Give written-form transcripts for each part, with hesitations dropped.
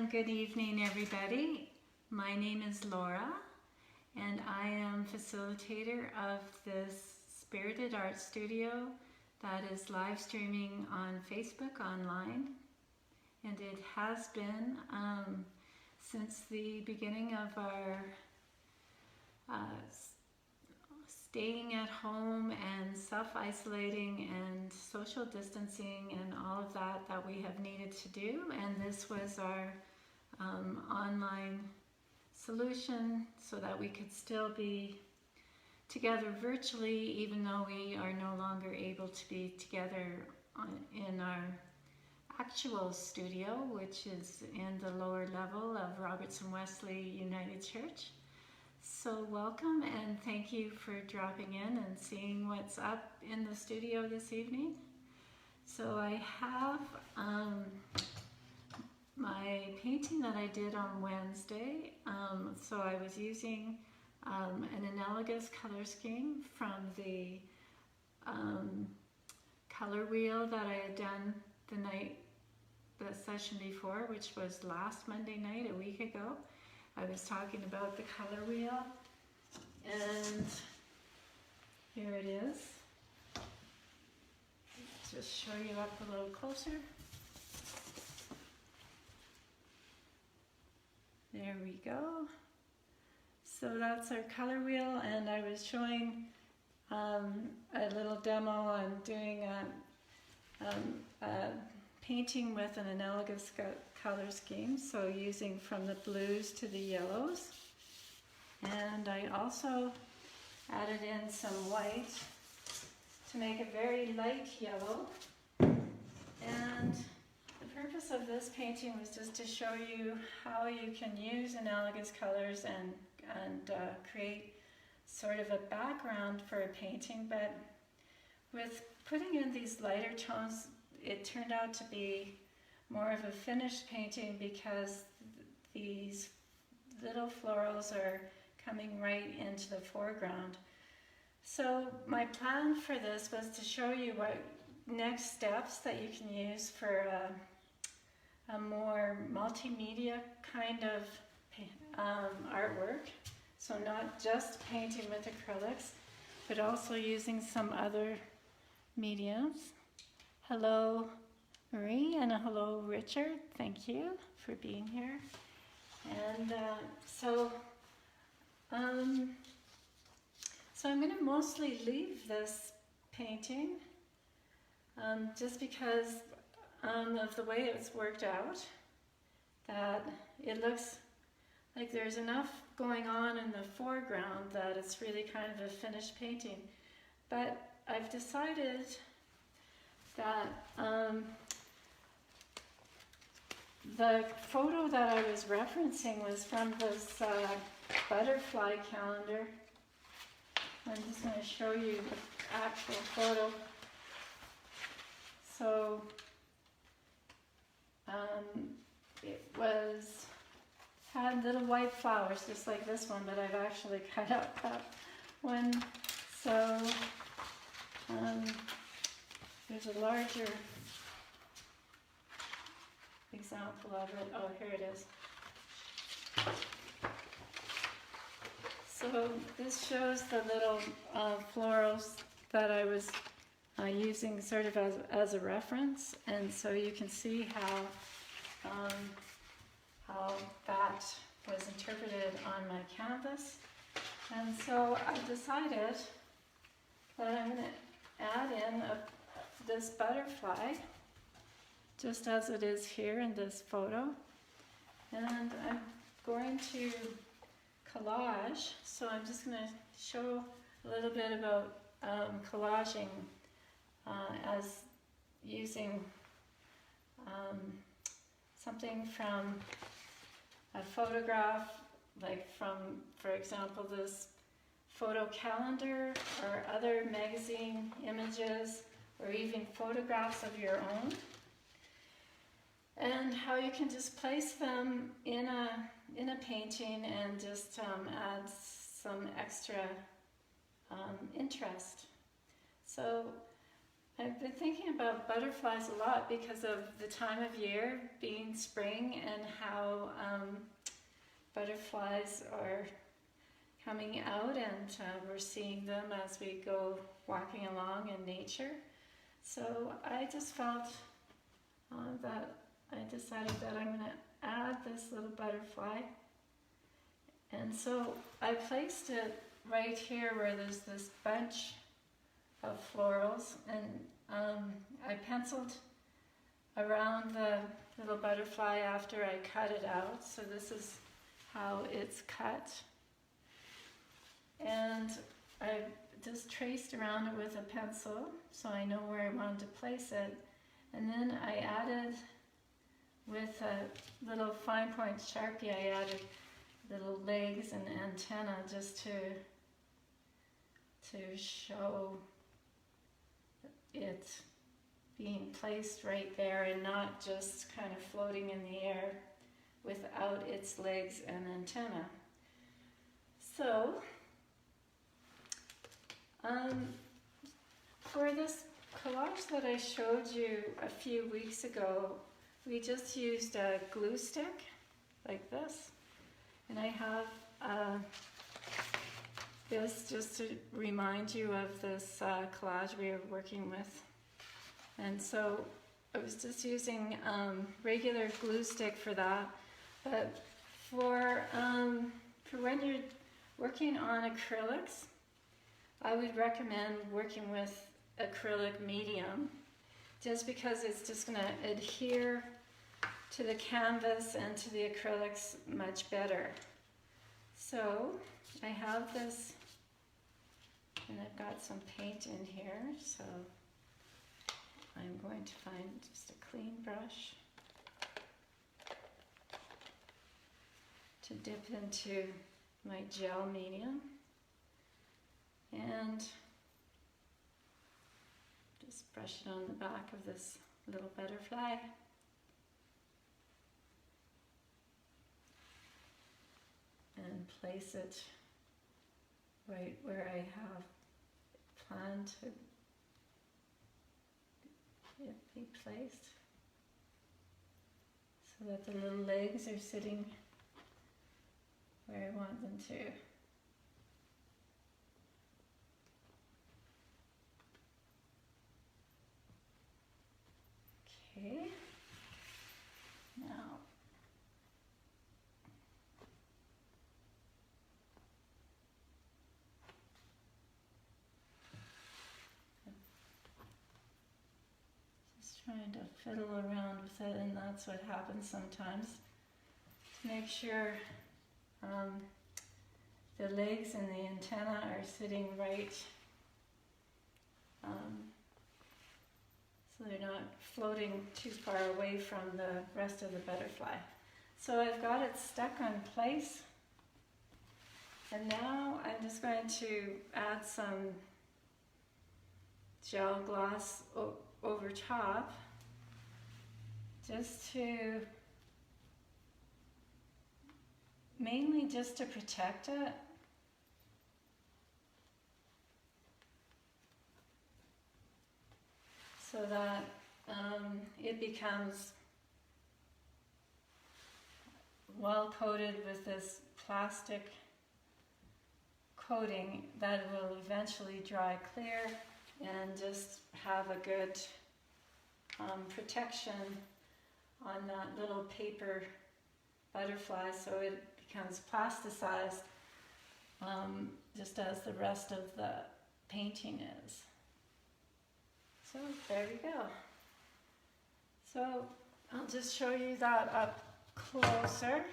and good evening, everybody. My name is Laura, and I am facilitator of this Spirited Art Studio that is live streaming on Facebook online. And it has been since the beginning of our staying at home and self-isolating and social distancing and all of that we have needed to do. And this was our online solution so that we could still be together virtually, even though we are no longer able to be together in our actual studio, which is in the lower level of Robertson Wesley United Church. So welcome and thank you for dropping in and seeing what's up in the studio this evening. So I have my painting that I did on Wednesday. So I was using an analogous color scheme from the color wheel that I had done the session before, which was last Monday night, a week ago. I was talking about the color wheel, and here it is. Just show you up a little closer. There we go. So that's our color wheel, and I was showing a little demo on doing a painting with an analogous color scheme, so using from the blues to the yellows. And I also added in some white to make a very light yellow. And the purpose of this painting was just to show you how you can use analogous colors and create sort of a background for a painting. But with putting in these lighter tones, it turned out to be more of a finished painting because these little florals are coming right into the foreground. So my plan for this was to show you what next steps that you can use for a more multimedia kind of artwork. So not just painting with acrylics, but also using some other mediums. Hello Marie, and hello Richard, thank you for being here. And so I'm going to mostly leave this painting just because of the way it's worked out, that it looks like there's enough going on in the foreground that it's really kind of a finished painting. But I've decided that the photo that I was referencing was from this butterfly calendar. I'm just going to show you the actual photo. So it had little white flowers just like this one, but I've actually cut out that one. So there's a larger example of it. Oh, here it is. So this shows the little florals that I was using sort of as a reference, and so you can see how that was interpreted on my canvas. And so I decided that I'm going to add in this butterfly, just as it is here in this photo. And I'm going to collage, so I'm just going to show a little bit about collaging as using something from a photograph, like from, for example, this photo calendar or other magazine images, or even photographs of your own, and how you can just place them in a painting and just add some extra interest. So I've been thinking about butterflies a lot because of the time of year being spring and how butterflies are coming out, and we're seeing them as we go walking along in nature. So I just felt that I decided that I'm going to add this little butterfly. And so I placed it right here where there's this bunch of florals, and I penciled around the little butterfly after I cut it out. So this is how it's cut. And I just traced around it with a pencil so I know where I wanted to place it. And then I added, with a little fine point Sharpie, I added little legs and antenna just to show it being placed right there and not just kind of floating in the air without its legs and antenna. So for this collage that I showed you a few weeks ago, we just used a glue stick like this, and I have this just to remind you of this collage we are working with. And so I was just using regular glue stick for that, but for when you're working on acrylics, I would recommend working with acrylic medium, just because it's just going to adhere to the canvas and to the acrylics much better. So I have this, and I've got some paint in here, so I'm going to find just a clean brush to dip into my gel medium, and just brush it on the back of this little butterfly. And place it right where I have planned to it be placed, so that the little legs are sitting where I want them to. Okay, now just trying to fiddle around with it, and that's what happens sometimes. To make sure the legs and the antenna are sitting right, so they're not floating too far away from the rest of the butterfly. So I've got it stuck on place, and now I'm just going to add some gel gloss over top, just to, mainly just to protect it. So that it becomes well coated with this plastic coating that will eventually dry clear and just have a good protection on that little paper butterfly, so it becomes plasticized just as the rest of the painting is. So there we go. So I'll just show you that up closer.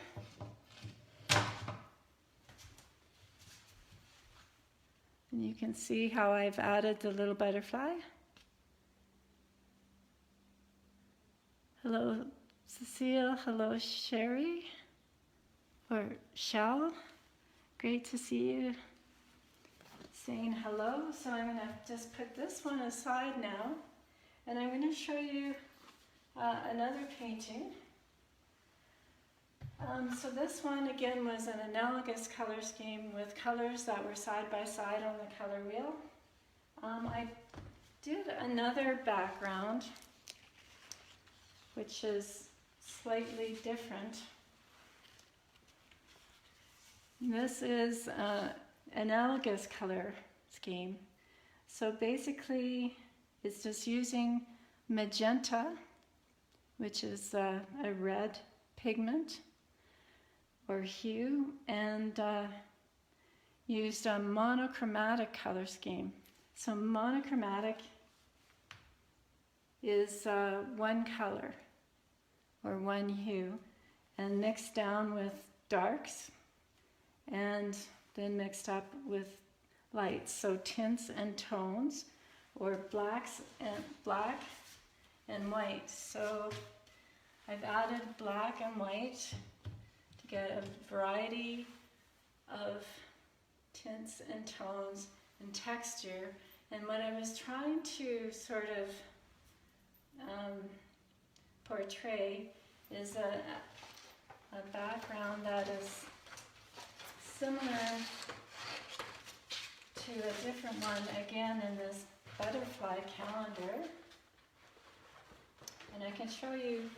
And you can see how I've added the little butterfly. Hello Cecile, hello Sherry, or Shell. Great to see you saying hello. So I'm going to just put this one aside now, and I'm going to show you another painting. So this one again was an analogous color scheme with colors that were side by side on the color wheel. I did another background, which is slightly different. This is an analogous color scheme. So basically, it's just using magenta, which is a red pigment or hue, and used a monochromatic color scheme. So monochromatic is one color or one hue, and mixed down with darks, and then mixed up with lights. So tints and tones, or black and white. So I've added black and white to get a variety of tints and tones and texture. And what I was trying to sort of portray is a background that is similar to a different one, again in this butterfly calendar. And I can show you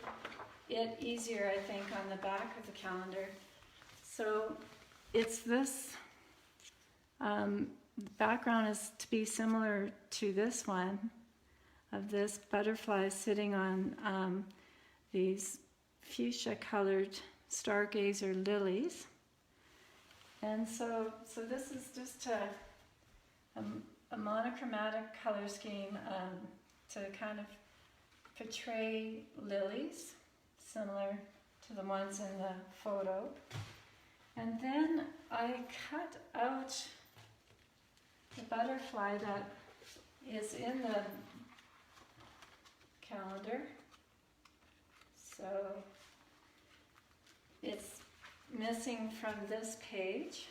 it easier, I think, on the back of the calendar. So it's this background is to be similar to this one, of this butterfly sitting on these fuchsia colored stargazer lilies. And so this is just a monochromatic color scheme to kind of portray lilies, similar to the ones in the photo. And then I cut out the butterfly that is in the calendar. So it's missing from this page.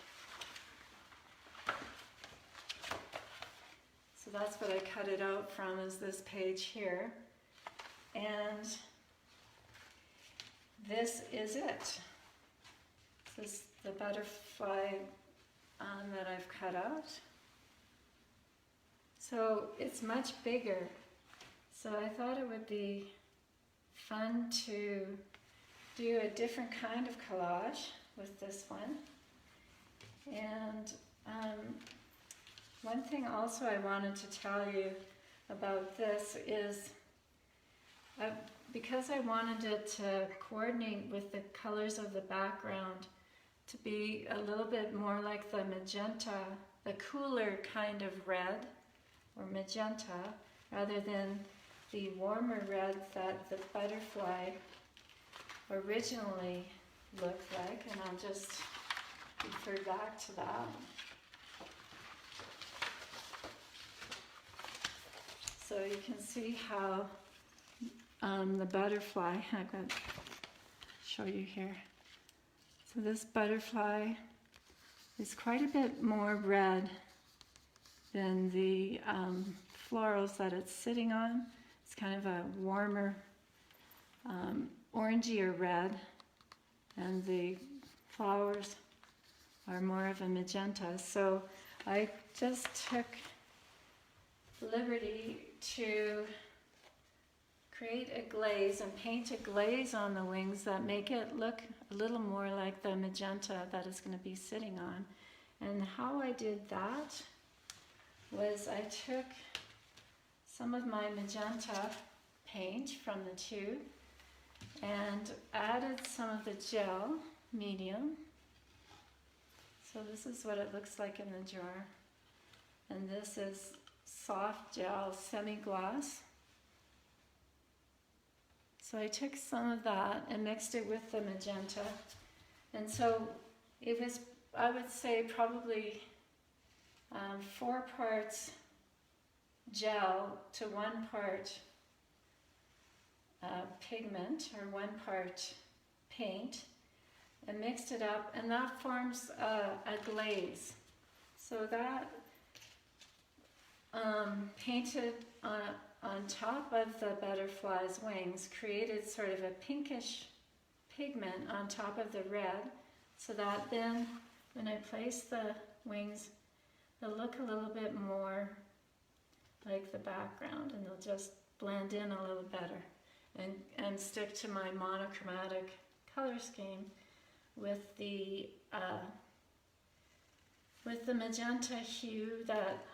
So that's what I cut it out from, is this page here. And this is it. This is the butterfly that I've cut out. So it's much bigger. So I thought it would be fun to do a different kind of collage with this one. And one thing also I wanted to tell you about this is because I wanted it to coordinate with the colors of the background to be a little bit more like the magenta, the cooler kind of red or magenta, rather than the warmer red that the butterfly originally looked like, and I'll just refer back to that. So you can see how the butterfly, I'm going to show you here. So this butterfly is quite a bit more red than the florals that it's sitting on. It's kind of a warmer orangier red, and the flowers are more of a magenta. So I just took liberty to create a glaze and paint a glaze on the wings that make it look a little more like the magenta that it's going to be sitting on. And how I did that was I took some of my magenta paint from the tube and added some of the gel medium. So this is what it looks like in the jar. And this is soft gel semi-gloss. So I took some of that and mixed it with the magenta. And so it was, I would say, probably 4 parts gel to 1 part pigment, or 1 part paint, and mixed it up, and that forms a glaze. So that painted on top of the butterfly's wings created sort of a pinkish pigment on top of the red, so that then when I place the wings, they'll look a little bit more like the background, and they'll just blend in a little better, and stick to my monochromatic color scheme with the magenta hue that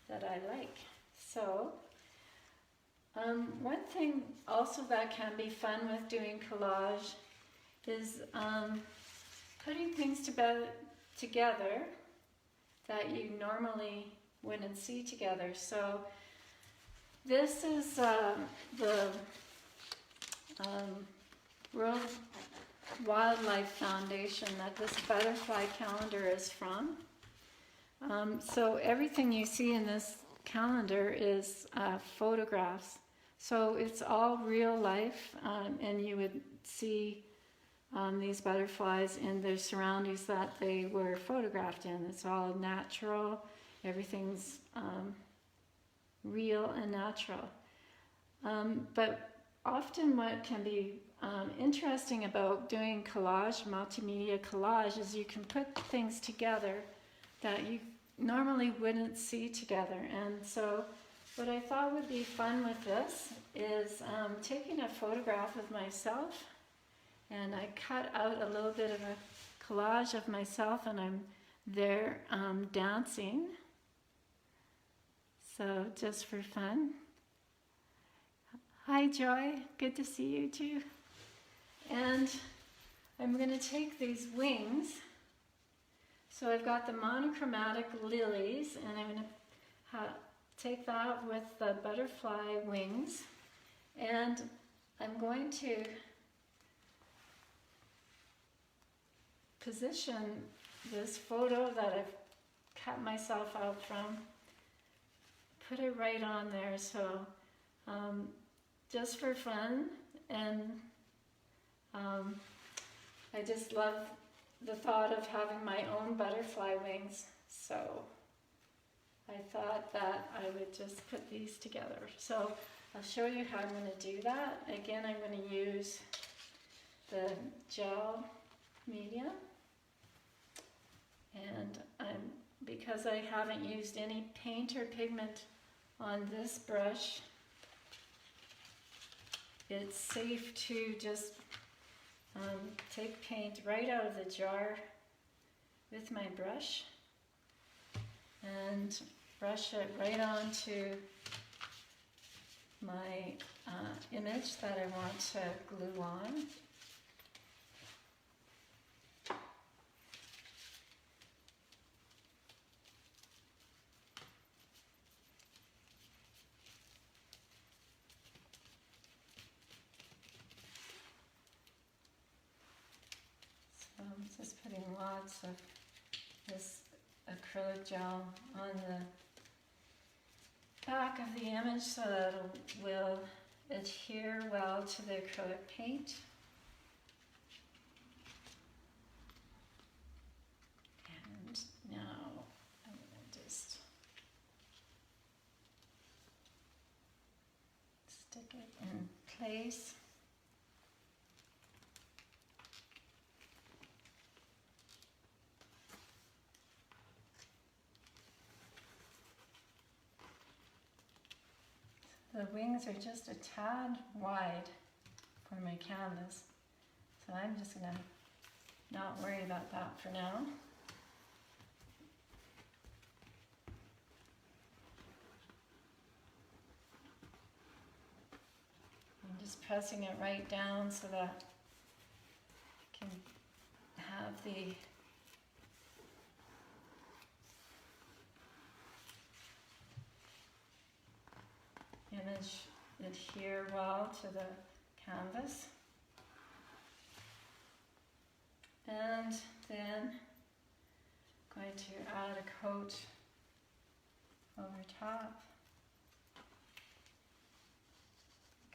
I like. So one thing also that can be fun with doing collage is putting things together that you normally wouldn't see together. So this is the World Wildlife Foundation that this butterfly calendar is from. So everything you see in this calendar is photographs. So it's all real life, and you would see these butterflies in their surroundings that they were photographed in. It's all natural. Everything's real and natural. But often what can be interesting about doing collage, multimedia collage, is you can put things together that you normally wouldn't see together. And so what I thought would be fun with this is taking a photograph of myself, and I cut out a little bit of a collage of myself, and I'm there dancing. So just for fun. Hi Joy, good to see you too. And I'm going to take these wings. So I've got the monochromatic lilies, and I'm going to take that with the butterfly wings, and I'm going to position this photo that I've cut myself out from, put it right on there. So just for fun, and I just love the thought of having my own butterfly wings, so I thought that I would just put these together. So I'll show you how I'm going to do that. Again, I'm going to use the gel medium, and because I haven't used any paint or pigment on this brush, it's safe to just take paint right out of the jar with my brush and brush it right onto my image that I want to glue on. I'm just putting lots of this acrylic gel on the back of the image so that it will adhere well to the acrylic paint. And now I'm going to just stick it in place. The wings are just a tad wide for my canvas, so I'm just going to not worry about that for now. I'm just pressing it right down so that I can have the image adhere well to the canvas. And then I'm going to add a coat over top.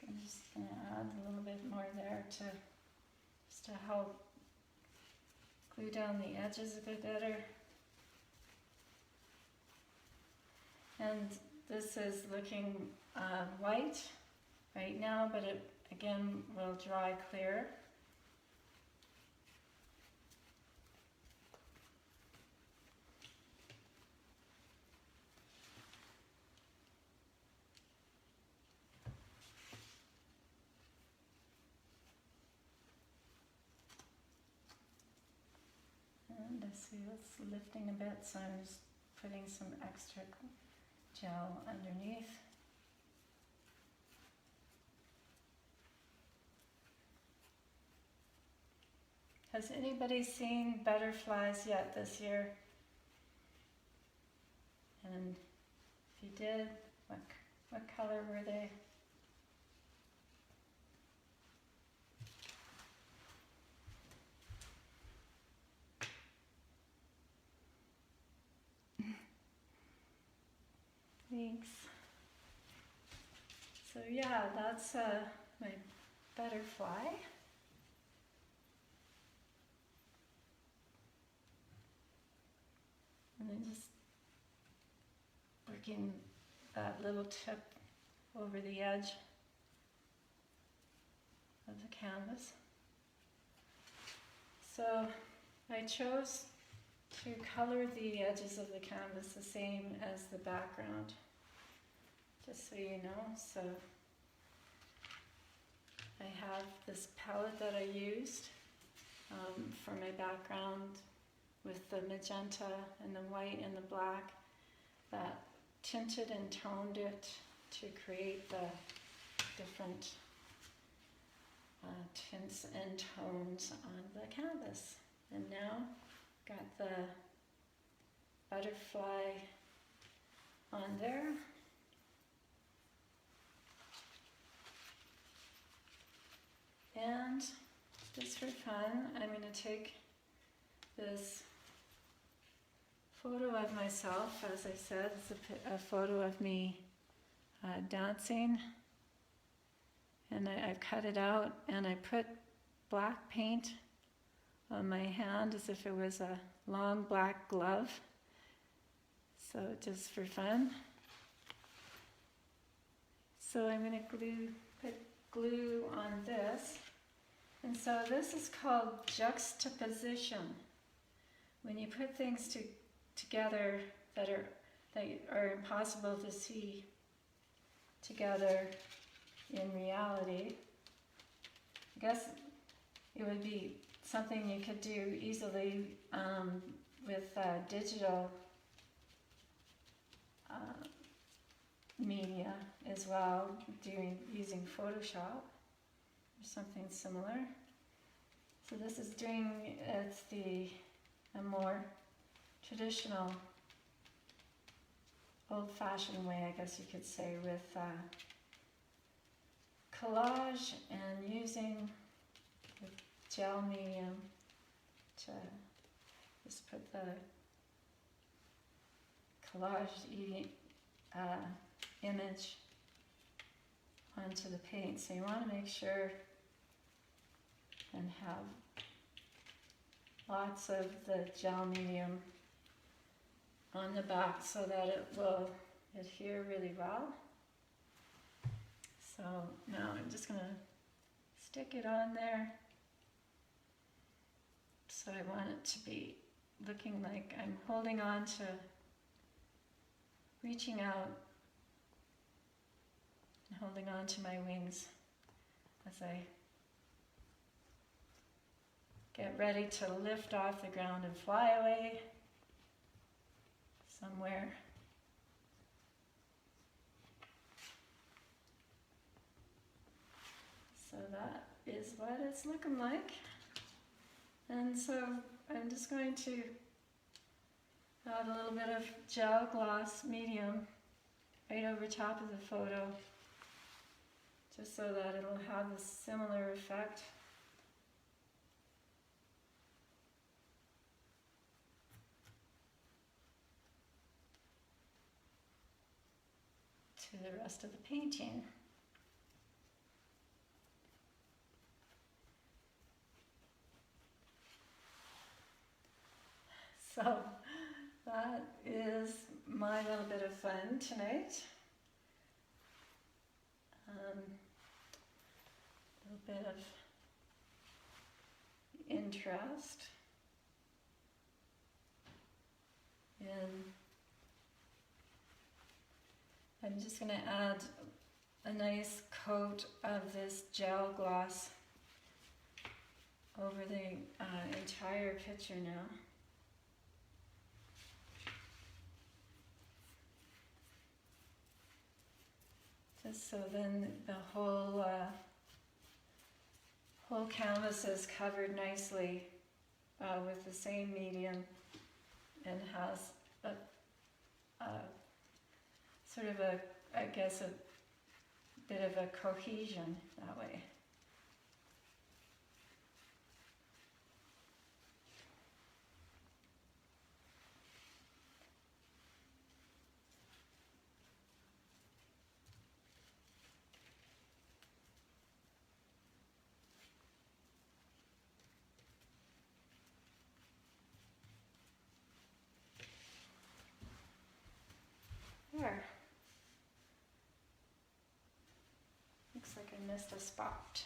I'm just going to add a little bit more there just to help glue down the edges a bit better. And this is looking white right now, but it again will dry clear. see it's lifting a bit, so I'm just putting some extra gel underneath. Has anybody seen butterflies yet this year? And if you did, what color were they? Thanks. So yeah, that's my butterfly. And then just working that little tip over the edge of the canvas. So I chose to color the edges of the canvas the same as the background, just so you know. So I have this palette that I used for my background with the magenta and the white and the black that tinted and toned it to create the different tints and tones on the canvas. And now got the butterfly on there. And just for fun, I'm going to take this photo of myself. As I said, it's a photo of me dancing. And I've cut it out and I put black paint on my hand as if it was a long black glove. So just for fun. So I'm going to put glue on this. And so this is called juxtaposition. When you put things together that are impossible to see together in reality, I guess it would be something you could do easily with digital media as well, using Photoshop or something similar. So this is it's a more traditional, old-fashioned way, I guess you could say, with collage and using the gel medium to just put the collage image onto the paint. So you want to make sure and have lots of the gel medium on the back so that it will adhere really well. So now I'm just going to stick it on there. So I want it to be looking like I'm holding on to, reaching out and holding on to my wings as I get ready to lift off the ground and fly away somewhere. So that is what it's looking like. And so I'm just going to add a little bit of gel gloss medium right over top of the photo, just so that it'll have a similar effect. To the rest of the painting. So that is my little bit of fun tonight. A little bit of interest in, I'm just going to add a nice coat of this gel gloss over the entire picture now. So then the whole canvas is covered nicely with the same medium and has a sort of a, I guess, a bit of a cohesion that way. There. Looks like I missed a spot.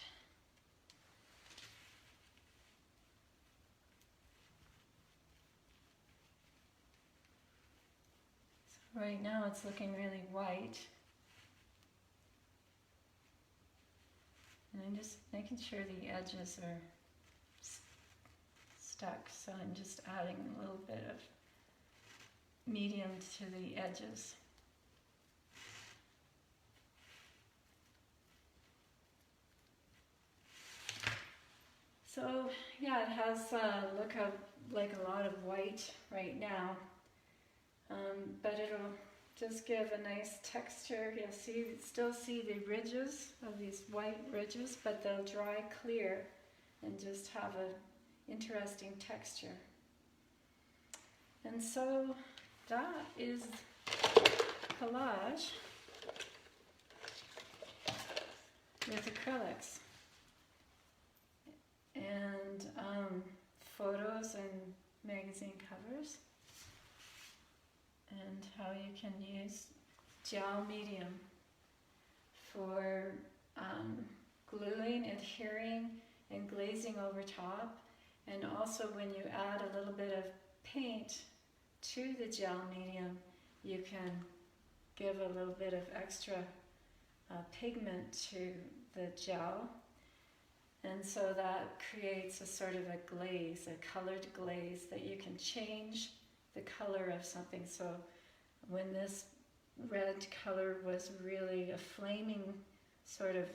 So right now it's looking really white. And I'm just making sure the edges are stuck, so I'm just adding a little bit of medium to the edges. So yeah, it has look like a lot of white right now, but it'll just give a nice texture. You'll still see the ridges of these white ridges, but they'll dry clear and just have an interesting texture. And so that is collage with acrylics. And photos and magazine covers, and how you can use gel medium for gluing, adhering, and glazing over top, and also when you add a little bit of paint to the gel medium, you can give a little bit of extra pigment to the gel. And so that creates a sort of a glaze, a colored glaze that you can change the color of something. So when this red color was really a flaming sort of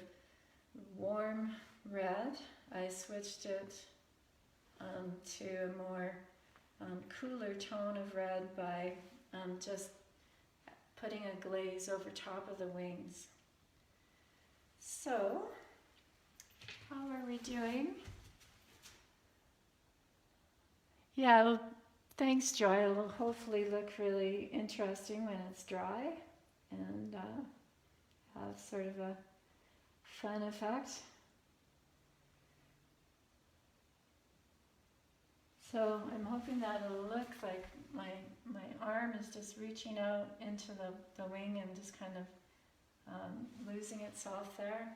warm red, I switched it to a more cooler tone of red by just putting a glaze over top of the wings. So, how are we doing? Yeah, well, thanks, Joy. It'll hopefully look really interesting when it's dry and have sort of a fun effect. So I'm hoping that it'll look like my arm is just reaching out into the wing and just kind of losing itself there.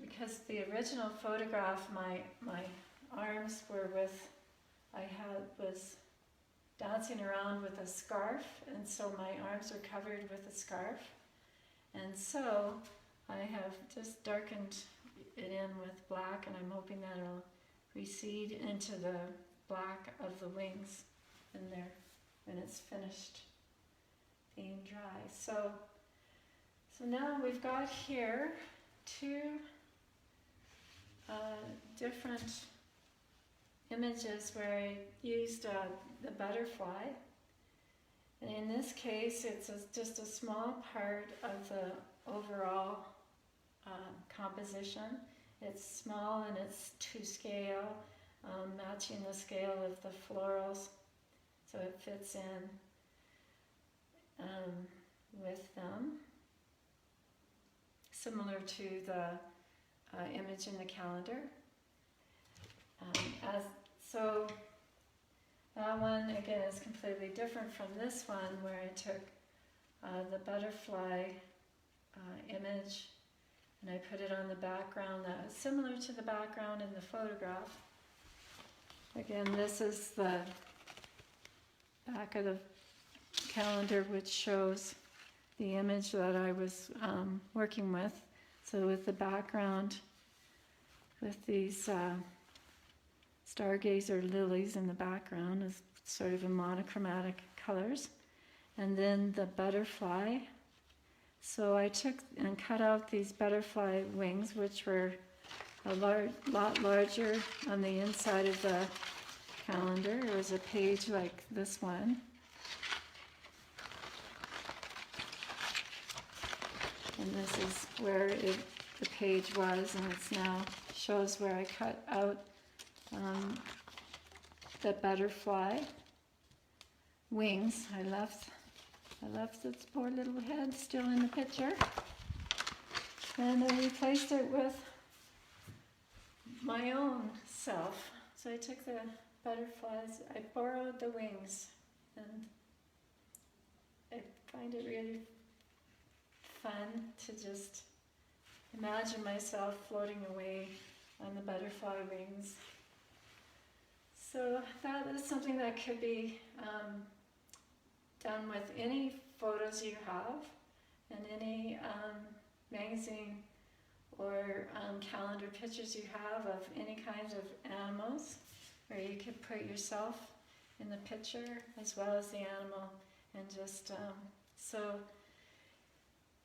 Because the original photograph, my arms were was dancing around with a scarf, and so my arms are covered with a scarf. And so I have just darkened it in with black, and I'm hoping that it'll recede into the black of the wings in there when it's finished being dry. So now we've got here two different images where I used the butterfly, and in this case it's just a small part of the overall composition. It's small and it's to scale, matching the scale of the florals, so it fits in with them, similar to the image in the calendar. So that one again is completely different from this one, where I took the butterfly image and I put it on the background that was similar to the background in the photograph. Again, this is the back of the calendar, which shows the image that I was working with. So with the background, with these stargazer lilies in the background as sort of a monochromatic colors. And then the butterfly So I took and cut out these butterfly wings, which were a lot larger on the inside of the calendar. It was a page like this one. And this is where the page was, and it's now shows where I cut out the butterfly wings. I left its poor little head still in the picture, and I replaced it with my own self. So I took the butterflies, I borrowed the wings, and I find it really fun to just imagine myself floating away on the butterfly wings. So that is something that could be done with any photos you have and any magazine or calendar pictures you have of any kinds of animals, where you could put yourself in the picture as well as the animal, and just so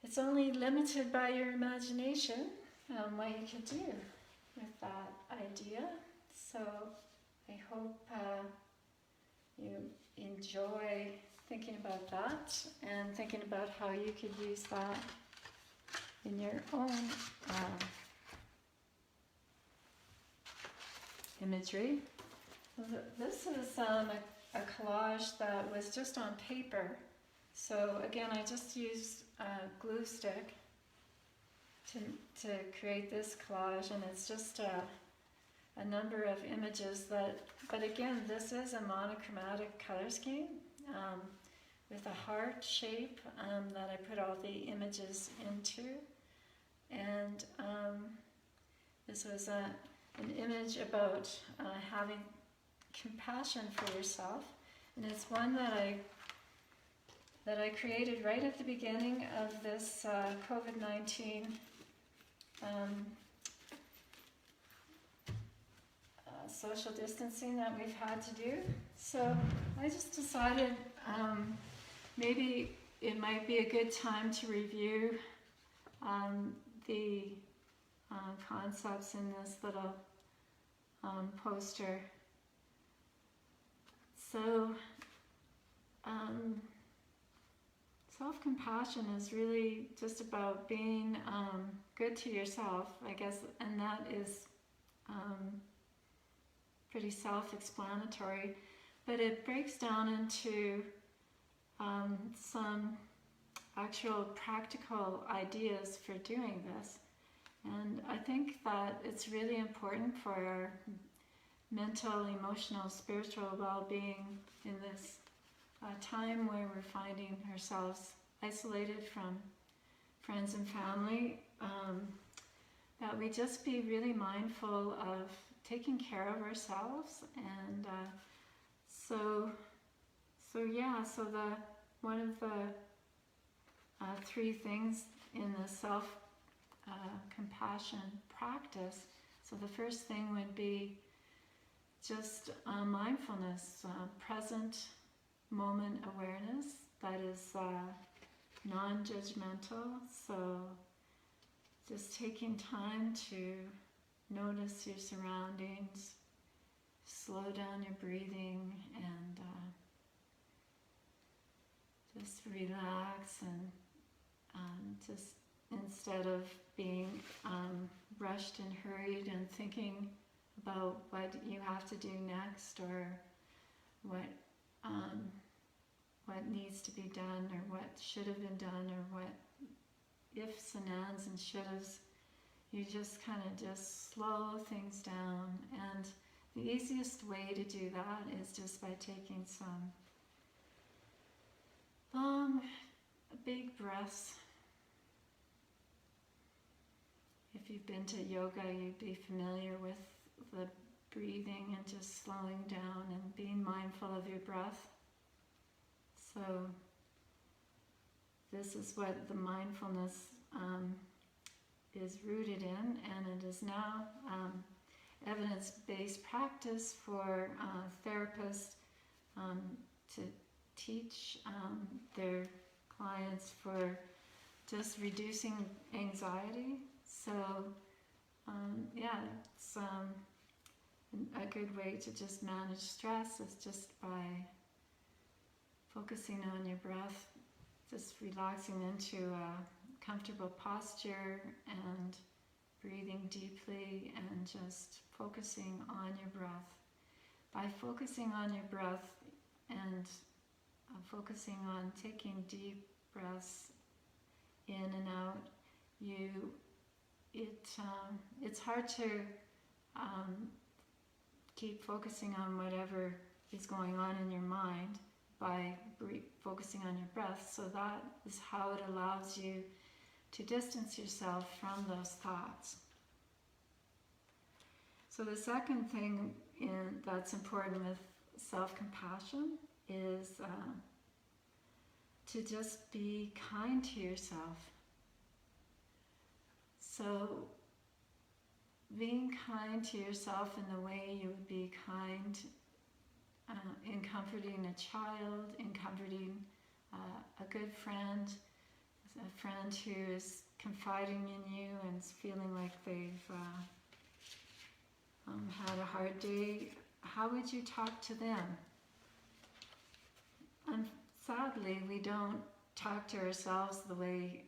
it's only limited by your imagination what you can do with that idea. So I hope you enjoy thinking about that and thinking about how you could use that in your own imagery. This is a collage that was just on paper. So again, I just used glue stick to create this collage, and it's just a number of images but again, this is a monochromatic color scheme with a heart shape that I put all the images into. And this was an image about having compassion for yourself, and it's one that I created right at the beginning of this COVID-19 social distancing that we've had to do. So I just decided maybe it might be a good time to review the concepts in this little poster. So self-compassion is really just about being good to yourself, I guess, and that is pretty self-explanatory, but it breaks down into some actual practical ideas for doing this. And I think that it's really important for our mental, emotional, spiritual well-being in this time where we're finding ourselves isolated from friends and family, that we just be really mindful of taking care of ourselves. And so the one of the three things in the self compassion practice. So the first thing would be just mindfulness, present moment awareness that is non-judgmental. So just taking time to notice your surroundings, slow down your breathing, and just relax, and just instead of being rushed and hurried and thinking about what you have to do next, or what needs to be done, or what should have been done, or what ifs and ands and shouldas. You just kind of just slow things down, and the easiest way to do that is just by taking some long, big breaths. If you've been to yoga, you'd be familiar with the breathing and just slowing down and being mindful of your breath. So this is what the mindfulness is rooted in, and it is now evidence-based practice for therapists to teach their clients just reducing anxiety. So yeah, it's a good way to just manage stress is just by focusing on your breath, just relaxing into a comfortable posture and breathing deeply and just focusing on your breath. By focusing on your breath and focusing on taking deep breaths in and out, it's hard to keep focusing on whatever is going on in your mind by focusing on your breath. So that is how it allows you to distance yourself from those thoughts. So the second thing that's important with self-compassion is to just be kind to yourself. So being kind to yourself in the way you would be kind in comforting a child, in comforting a good friend, a friend who is confiding in you and is feeling like they've had a hard day. How would you talk to them? And sadly, we don't talk to ourselves the way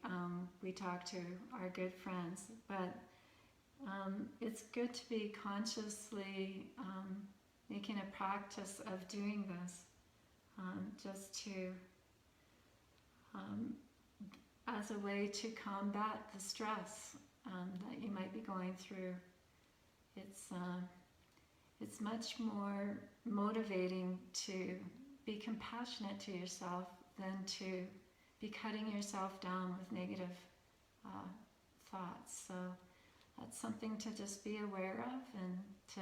we talk to our good friends, but it's good to be consciously making a practice of doing this, just to as a way to combat the stress that you might be going through. It's much more motivating to be compassionate to yourself than to be cutting yourself down with negative thoughts. So that's something to just be aware of and to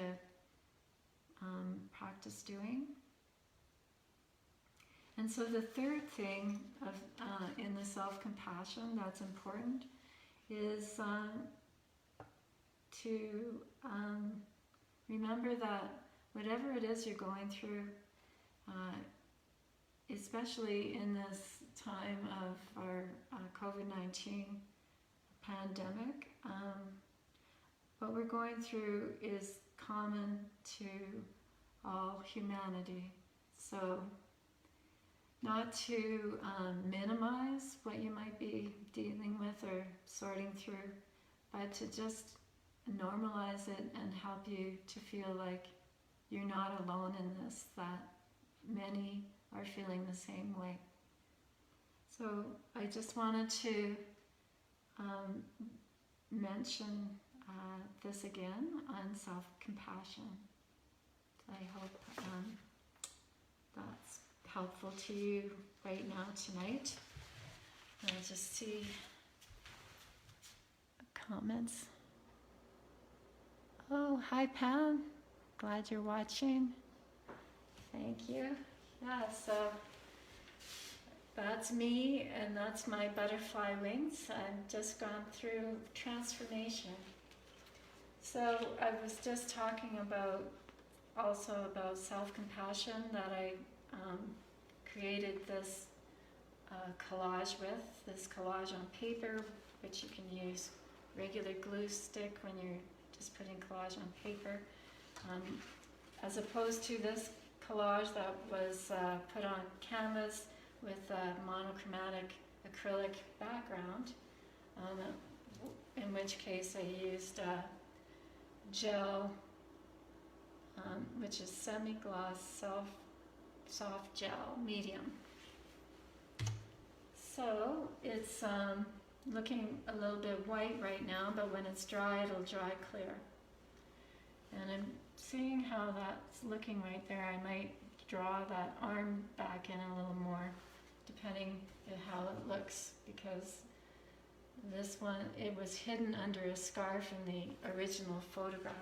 practice doing. And so the third thing of in the self-compassion that's important is to remember that whatever it is you're going through, especially in this time of our COVID-19 pandemic, what we're going through is common to all humanity. So not to minimize what you might be dealing with or sorting through, but to just normalize it and help you to feel like you're not alone in this, that many are feeling the same way. So I just wanted to mention this again on self-compassion. I hope that's helpful to you right now tonight. I'll just see comments. Oh, hi Pam. Glad you're watching. Thank you. Yeah, so that's me and that's my butterfly wings. I've just gone through transformation. So I was just talking about self-compassion, that I created this collage with, this collage on paper, which you can use regular glue stick when you're just putting collage on paper, as opposed to this collage that was put on canvas with a monochromatic acrylic background, in which case I used gel, which is semi-gloss soft gel medium. So it's looking a little bit white right now, but when it's dry, it'll dry clear. And I'm seeing how that's looking right there. I might draw that arm back in a little more, depending on how it looks, because this one, it was hidden under a scarf in the original photograph.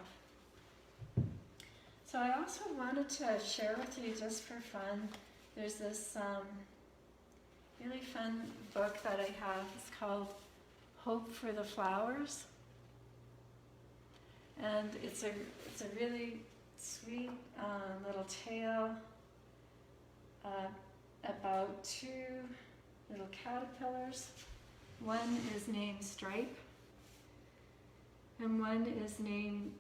So I also wanted to share with you, just for fun, there's this really fun book that I have. It's called Hope for the Flowers. And it's a really sweet little tale about two little caterpillars. One is named Stripe, and one is named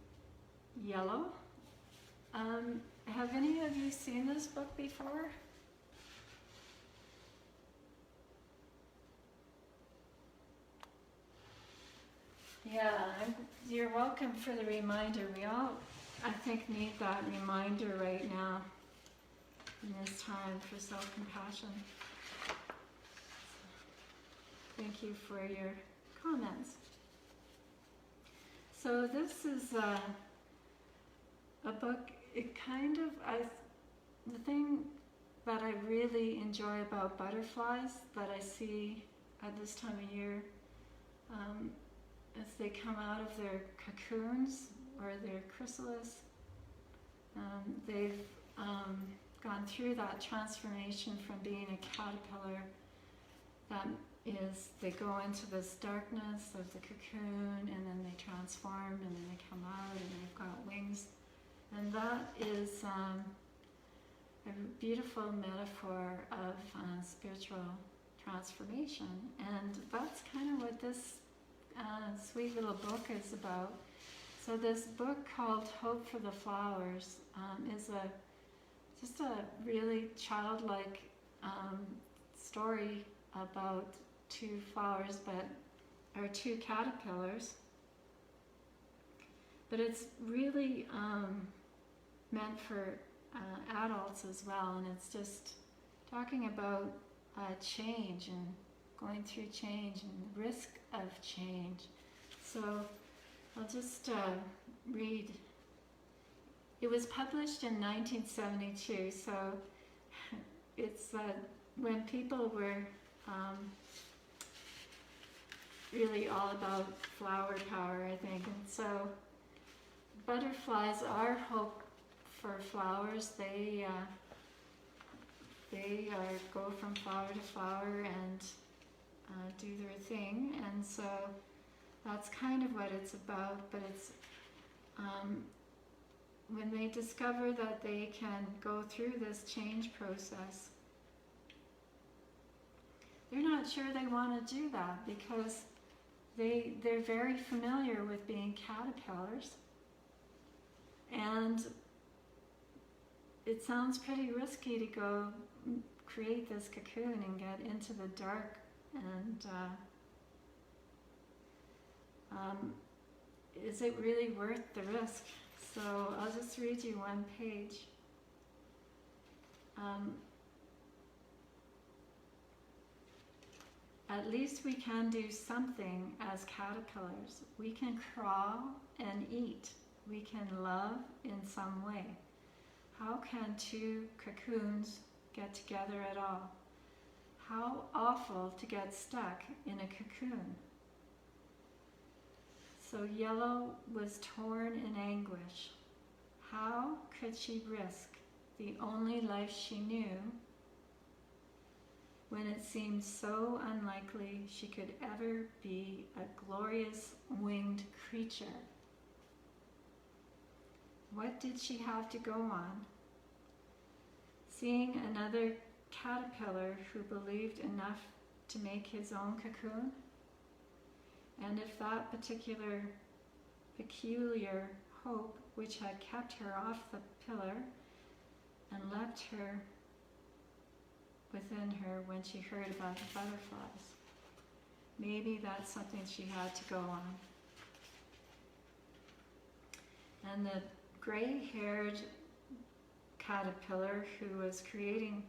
Yellow. Have any of you seen this book before? Yeah, you're welcome for the reminder. We all, I think, need that reminder right now in this time for self-compassion. Thank you for your comments. So this is a book, it kind of, the thing that I really enjoy about butterflies that I see at this time of year, as they come out of their cocoons or their chrysalis, they've gone through that transformation from being a caterpillar. That is, they go into this darkness of the cocoon, and then they transform, and then they come out, and they've got wings. And that is a beautiful metaphor of spiritual transformation. And that's kind of what this sweet little book is about. So this book called Hope for the Flowers is just a really childlike story about two flowers, or two caterpillars. But it's really meant for adults as well, and it's just talking about change and going through change and the risk of change. So I'll just read. It was published in 1972, so it's when people were really all about flower power, I think. And so butterflies are hope for flowers. They go from flower to flower and do their thing, and so that's kind of what it's about. But it's when they discover that they can go through this change process, they're not sure they want to do that, because they're very familiar with being caterpillars, and it sounds pretty risky to go create this cocoon and get into the dark, and is it really worth the risk? So I'll just read you one page. At least we can do something as caterpillars. We can crawl and eat. We can love in some way. How can two cocoons get together at all? How awful to get stuck in a cocoon. So Yellow was torn in anguish. How could she risk the only life she knew when it seemed so unlikely she could ever be a glorious winged creature? What did she have to go on? Seeing another caterpillar who believed enough to make his own cocoon? And if that particular peculiar hope which had kept her off the pillar and left her within her when she heard about the butterflies, maybe that's something she had to go on. And the gray-haired caterpillar who was creating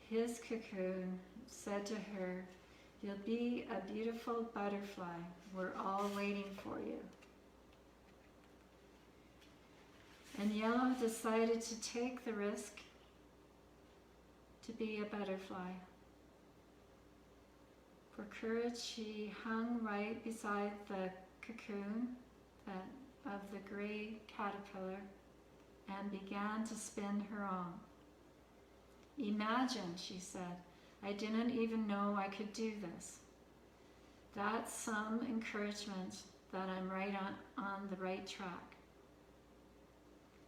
his cocoon said to her, "You'll be a beautiful butterfly. We're all waiting for you." And Yellow decided to take the risk to be a butterfly. For courage, she hung right beside the cocoon of the gray caterpillar and began to spin her own. "Imagine," she said, "I didn't even know I could do this. That's some encouragement that I'm right on the right track.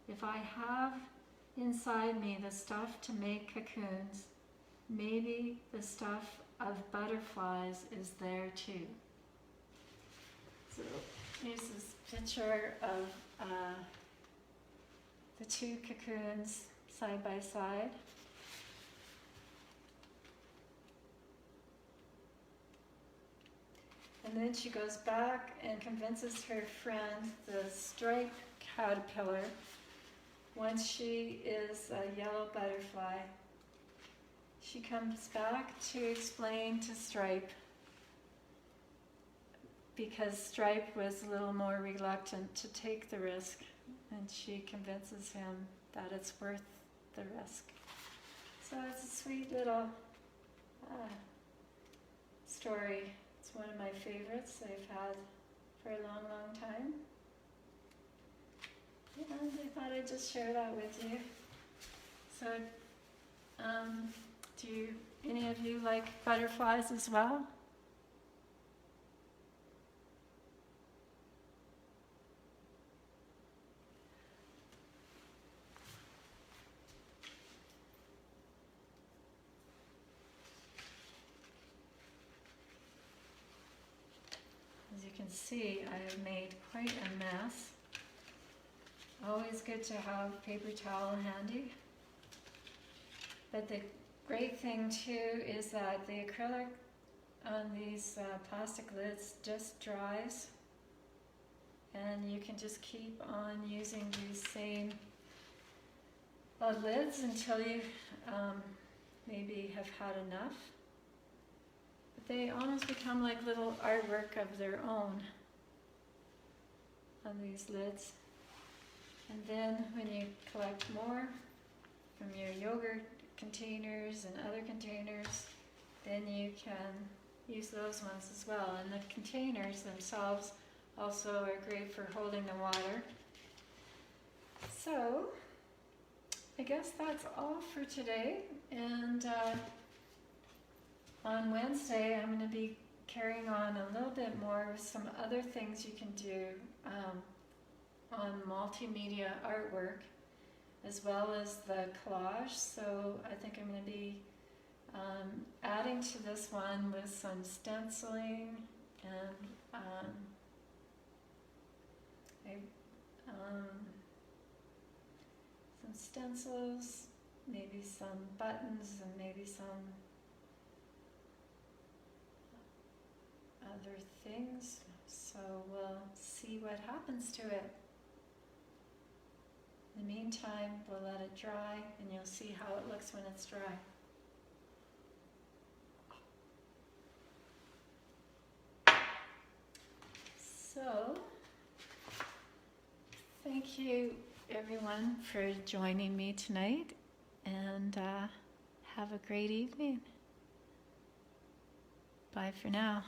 If I have inside me the stuff to make cocoons, maybe the stuff of butterflies is there too. So here's this picture of the two cocoons side by side. And then she goes back and convinces her friend, the striped caterpillar, once she is a yellow butterfly, she comes back to explain to Stripe, because Stripe was a little more reluctant to take the risk, and she convinces him that it's worth the risk. So it's a sweet little story. It's one of my favorites I've had for a long, long time. And I thought I'd just share that with you. So, do any of you like butterflies as well? As you can see, I have made quite a mess. Always good to have paper towel handy. But the great thing too is that the acrylic on these plastic lids just dries, and you can just keep on using these same lids until you maybe have had enough. But they almost become like little artwork of their own on these lids. And then when you collect more from your yogurt containers and other containers, then you can use those ones as well. And the containers themselves also are great for holding the water. So I guess that's all for today. And on Wednesday I'm going to be carrying on a little bit more with some other things you can do on multimedia artwork, as well as the collage. So I think I'm going to be adding to this one with some stenciling and some stencils, maybe some buttons, and maybe some other things. So we'll see what happens to it. In the meantime, we'll let it dry, and you'll see how it looks when it's dry. So, thank you everyone for joining me tonight, and have a great evening. Bye for now.